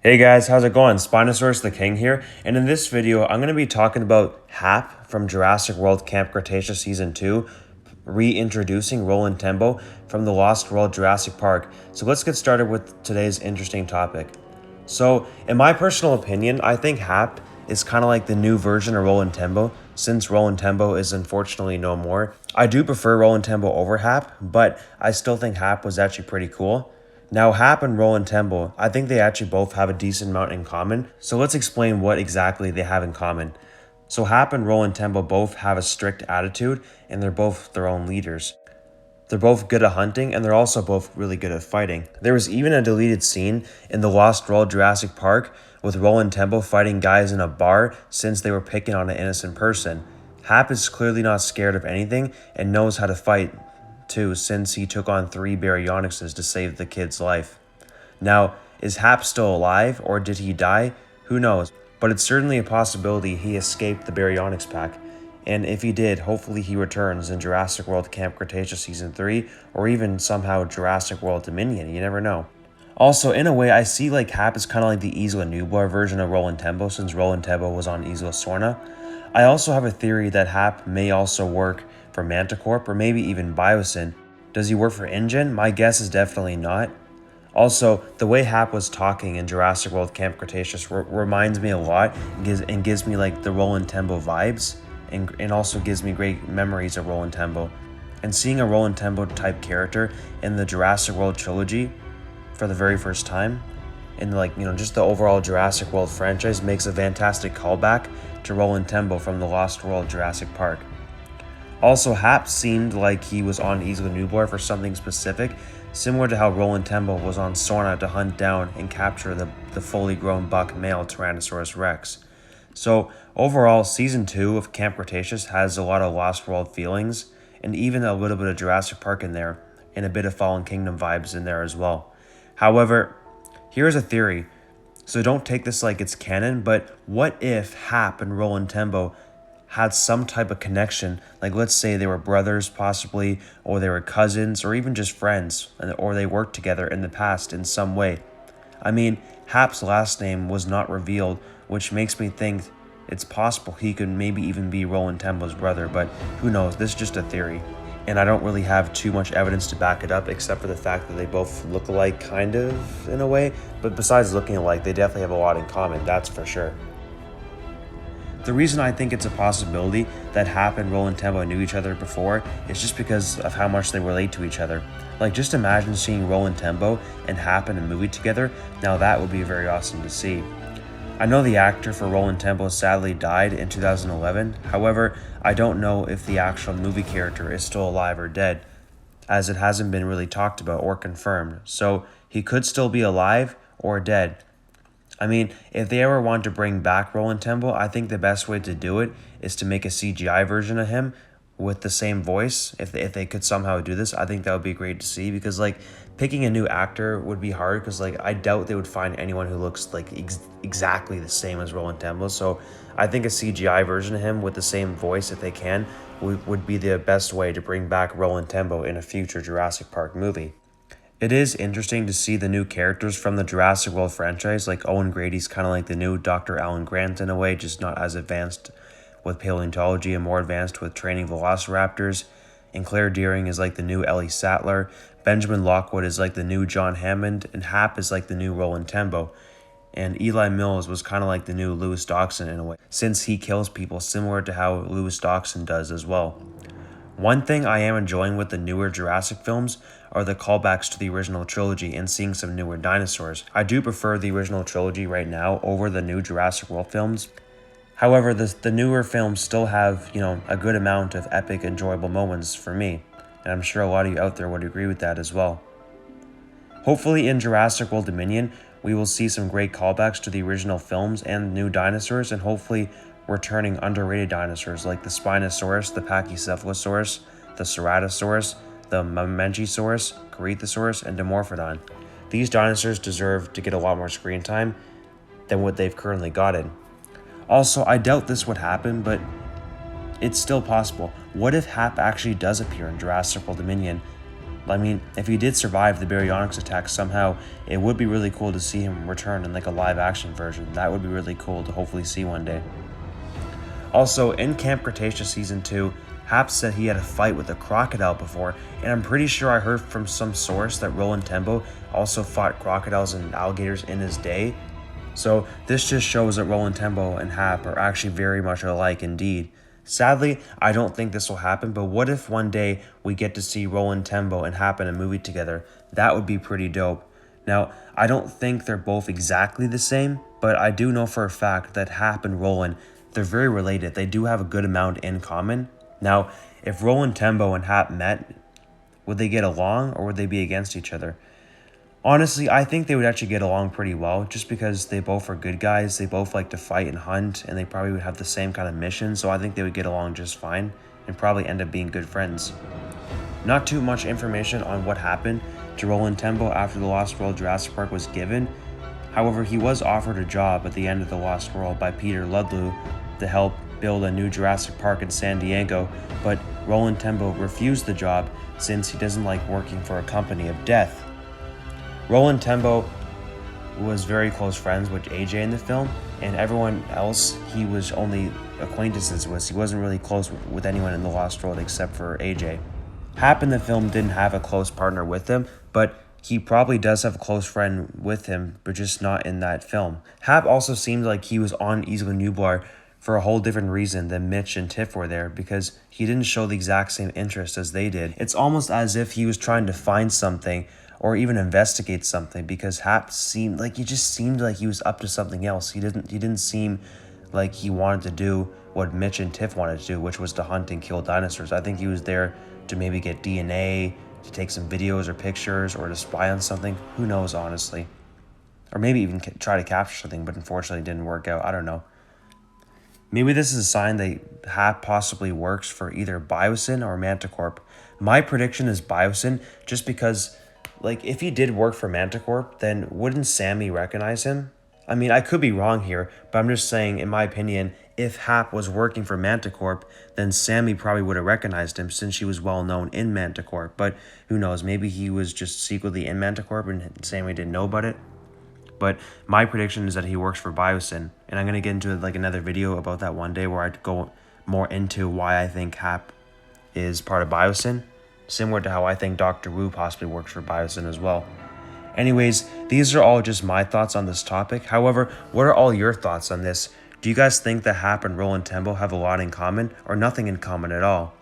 Hey guys, how's it going? Spinosaurus the King here, and in this video, I'm going to be talking about Hap from Jurassic World Camp Cretaceous Season 2, reintroducing Roland Tembo from the Lost World Jurassic Park. So let's get started with today's interesting topic. So, in my personal opinion, I think Hap is kind of like the new version of Roland Tembo, since Roland Tembo is unfortunately no more. I do prefer Roland Tembo over Hap, but I still think Hap was actually pretty cool. Now, Hap and Roland Tembo, I think they actually both have a decent amount in common, so let's explain what exactly they have in common. So Hap and Roland Tembo both have a strict attitude, and they're both their own leaders. They're both good at hunting, and they're also both really good at fighting. There was even a deleted scene in the Lost World Jurassic Park with Roland Tembo fighting guys in a bar since they were picking on an innocent person. Hap is clearly not scared of anything and knows how to fight too, since he took on 3 baryonyxes to save the kid's life. Now, is Hap still alive, or did he die? Who knows, but it's certainly a possibility he escaped the baryonyx pack. And if he did, hopefully he returns in Jurassic World Camp Cretaceous Season 3, or even somehow Jurassic World Dominion, you never know. Also, in a way, I see like Hap is kind of like the Isla Nublar version of Roland Tembo, since Roland Tembo was on Isla Sorna. I also have a theory that Hap may also work for Manticorp, or maybe even Biosyn. Does he work for InGen? My guess is definitely not. Also, the way Hap was talking in Jurassic World Camp Cretaceous reminds me a lot and gives me like the Roland Tembo vibes, and also gives me great memories of Roland Tembo. And seeing a Roland Tembo type character in the Jurassic World trilogy for the very first time, and just the overall Jurassic World franchise, makes a fantastic callback to Roland Tembo from the Lost World Jurassic Park. Also, Hap seemed like he was on Isla Nublar for something specific, similar to how Roland Tembo was on Sorna to hunt down and capture the fully grown buck male Tyrannosaurus-Rex. So, overall, Season 2 of Camp Cretaceous has a lot of Lost World feelings, and even a little bit of Jurassic Park in there, and a bit of Fallen Kingdom vibes in there as well. However, here's a theory. So don't take this like it's canon, but what if Hap and Roland Tembo had some type of connection? Like, let's say they were brothers possibly, or they were cousins, or even just friends, or they worked together in the past in some way. I mean, Hap's last name was not revealed, which makes me think it's possible he could maybe even be Roland Tembo's brother, but who knows, this is just a theory. And I don't really have too much evidence to back it up, except for the fact that they both look alike, kind of, in a way. But besides looking alike, they definitely have a lot in common, that's for sure. The reason I think it's a possibility that Hap and Roland Tembo knew each other before is just because of how much they relate to each other. Like, just imagine seeing Roland Tembo and Hap in a movie together. Now that would be very awesome to see. I know the actor for Roland Tembo sadly died in 2011. However, I don't know if the actual movie character is still alive or dead, as it hasn't been really talked about or confirmed. So he could still be alive or dead. I mean, if they ever want to bring back Roland Tembo, I think the best way to do it is to make a CGI version of him with the same voice. If they could somehow do this, I think that would be great to see, because like picking a new actor would be hard, because like I doubt they would find anyone who looks like exactly the same as Roland Tembo. So I think a CGI version of him with the same voice, if they can, would be the best way to bring back Roland Tembo in a future Jurassic Park movie. It is interesting to see the new characters from the Jurassic World franchise. Like Owen Grady's kind of like the new Dr. Alan Grant in a way, just not as advanced with paleontology and more advanced with training velociraptors. And Claire Dearing is like the new Ellie Sattler. Benjamin Lockwood is like the new John Hammond, and Hap is like the new Roland Tembo. And Eli Mills was kind of like the new Lewis Dawson in a way, since he kills people similar to how Lewis Dawson does as well. One thing I am enjoying with the newer Jurassic films are the callbacks to the original trilogy and seeing some newer dinosaurs. I do prefer the original trilogy right now over the new Jurassic World films. However, the newer films still have, a good amount of epic, enjoyable moments for me. And I'm sure a lot of you out there would agree with that as well. Hopefully in Jurassic World Dominion, we will see some great callbacks to the original films and new dinosaurs, and hopefully returning underrated dinosaurs like the Spinosaurus, the Pachycephalosaurus, the Ceratosaurus, the Mamenchisaurus, Corythosaurus, and Dimorphodon. These dinosaurs deserve to get a lot more screen time than what they've currently gotten. Also, I doubt this would happen, but it's still possible. What if Hap actually does appear in Jurassic World Dominion I mean, if he did survive the baryonyx attack somehow, it would be really cool to see him return in like a live action version. That would be really cool to hopefully see one day. Also, in Camp Cretaceous Season 2, Hap said he had a fight with a crocodile before, and I'm pretty sure I heard from some source that Roland Tembo also fought crocodiles and alligators in his day. So this just shows that Roland Tembo and Hap are actually very much alike indeed. Sadly, I don't think this will happen, but what if one day we get to see Roland Tembo and Hap in a movie together? That would be pretty dope. Now, I don't think they're both exactly the same, but I do know for a fact that Hap and Roland, they're very related. They do have a good amount in common. Now, if Roland Tembo and Hap met, would they get along or would they be against each other? Honestly, I think they would actually get along pretty well just because they both are good guys. They both like to fight and hunt, and they probably would have the same kind of mission, so I think they would get along just fine and probably end up being good friends. Not too much information on what happened to Roland Tembo after the Lost World Jurassic Park was given. However, he was offered a job at the end of the Lost World by Peter Ludlow to help build a new Jurassic Park in San Diego, but Roland Tembo refused the job since he doesn't like working for a company of death. Roland Tembo was very close friends with AJ in the film, and everyone else he was only acquaintances with. He wasn't really close with anyone in the Lost World except for AJ. Hap in the film didn't have a close partner with him, but he probably does have a close friend with him, but just not in that film. Hap also seemed like he was on Isla Nublar for a whole different reason than Mitch and Tiff were there, because he didn't show the exact same interest as they did. It's almost as if he was trying to find something or even investigate something, because Hap seemed like he was up to something else. He didn't seem like he wanted to do what Mitch and Tiff wanted to do, which was to hunt and kill dinosaurs. I think he was there to maybe get DNA, to take some videos or pictures, or to spy on something. Who knows, honestly. Or maybe even try to capture something, but unfortunately it didn't work out. I don't know. Maybe this is a sign that Hap possibly works for either Biosyn or Manticorp. My prediction is Biosyn, just because, like, if he did work for Manticorp, then wouldn't Sammy recognize him? I mean, I could be wrong here, but I'm just saying, in my opinion, if Hap was working for Manticorp, then Sammy probably would have recognized him since she was well known in Manticorp. But who knows, maybe he was just secretly in Manticorp and Sammy didn't know about it. But my prediction is that he works for Biosyn, and I'm going to get into like another video about that one day where I go more into why I think Hap is part of Biosyn, similar to how I think Dr. Wu possibly works for Biosyn as well. Anyways, these are all just my thoughts on this topic. However, what are all your thoughts on this? Do you guys think that Hap and Roland Tembo have a lot in common or nothing in common at all?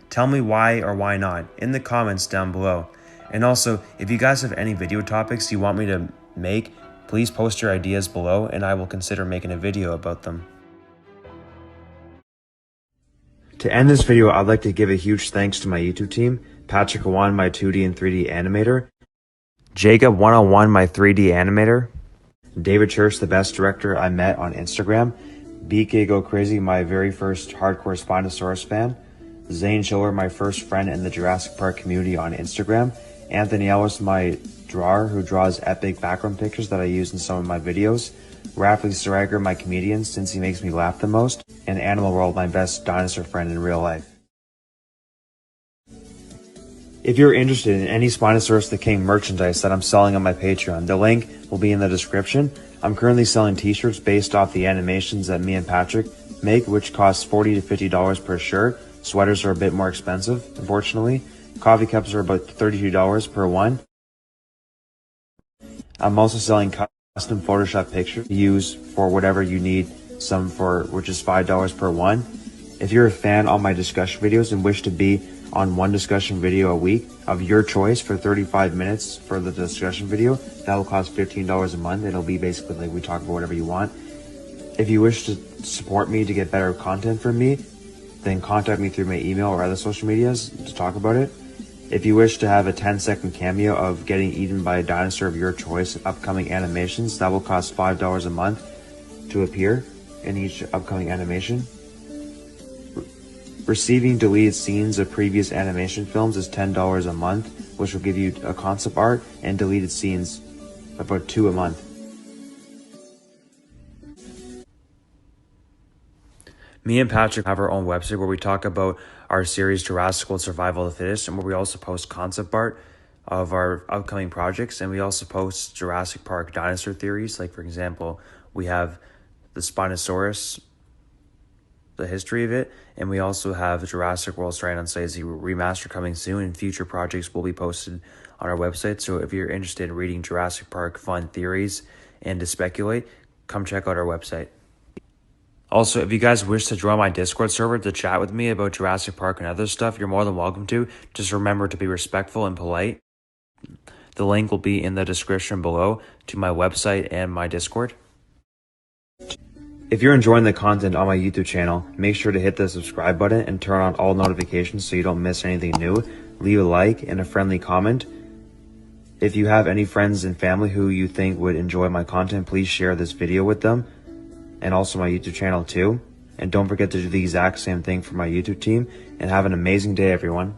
Tell me why or why not in the comments down below. And also, if you guys have any video topics you want me to make, please post your ideas below and I will consider making a video about them. To end this video, I'd like to give a huge thanks to my YouTube team, Patrik, Cauan, my 2D and 3D animator, Jacob 101, my 3D animator, David Church, the best director I met on Instagram, BK Go Crazy, my very first hardcore Spinosaurus fan, Zane Schiller, my first friend in the Jurassic Park community on Instagram, Anthony Ellis, my drawer who draws epic background pictures that I use in some of my videos, Rafly Siregar, my comedian since he makes me laugh the most, and Animal World, my best dinosaur friend in real life. If you're interested in any Spinosaurus the King merchandise that I'm selling on my Patreon, the link will be in the description. I'm currently selling t-shirts based off the animations that me and Patrik make, which costs $40 to $50 per shirt. Sweaters are a bit more expensive, unfortunately. Coffee cups are about $32 per one. I'm also selling custom Photoshop pictures to use for whatever you need, some for which is $5 per one. If you're a fan of my discussion videos and wish to be on one discussion video a week of your choice for 35 minutes for the discussion video, that will cost $15 a month. It'll be basically like we talk about whatever you want. If you wish to support me to get better content from me, then contact me through my email or other social medias to talk about it. If you wish to have a 10-second cameo of getting eaten by a dinosaur of your choice in upcoming animations, that will cost $5 a month to appear in each upcoming animation. Receiving deleted scenes of previous animation films is $10 a month, which will give you a concept art and deleted scenes, about 2 a month. Me and Patrik have our own website where we talk about our series Jurassic World Survival of the Fittest, and where we also post concept art. of our upcoming projects, and we also post Jurassic Park dinosaur theories. Like, for example, we have the Spinosaurus, the history of it, and we also have Jurassic World Strand on Sight remaster coming soon, and future projects will be posted on our website. So if you're interested in reading Jurassic Park fun theories and to speculate, come check out our website. Also, if you guys wish to join my Discord server to chat with me about Jurassic Park and other stuff, you're more than welcome to. Just remember to be respectful and polite. The link will be in the description below to my website and my Discord. If you're enjoying the content on my YouTube channel, make sure to hit the subscribe button and turn on all notifications so you don't miss anything new. Leave a like and a friendly comment. If you have any friends and family who you think would enjoy my content, please share this video with them, and also my YouTube channel too. And don't forget to do the exact same thing for my YouTube team, and have an amazing day, everyone.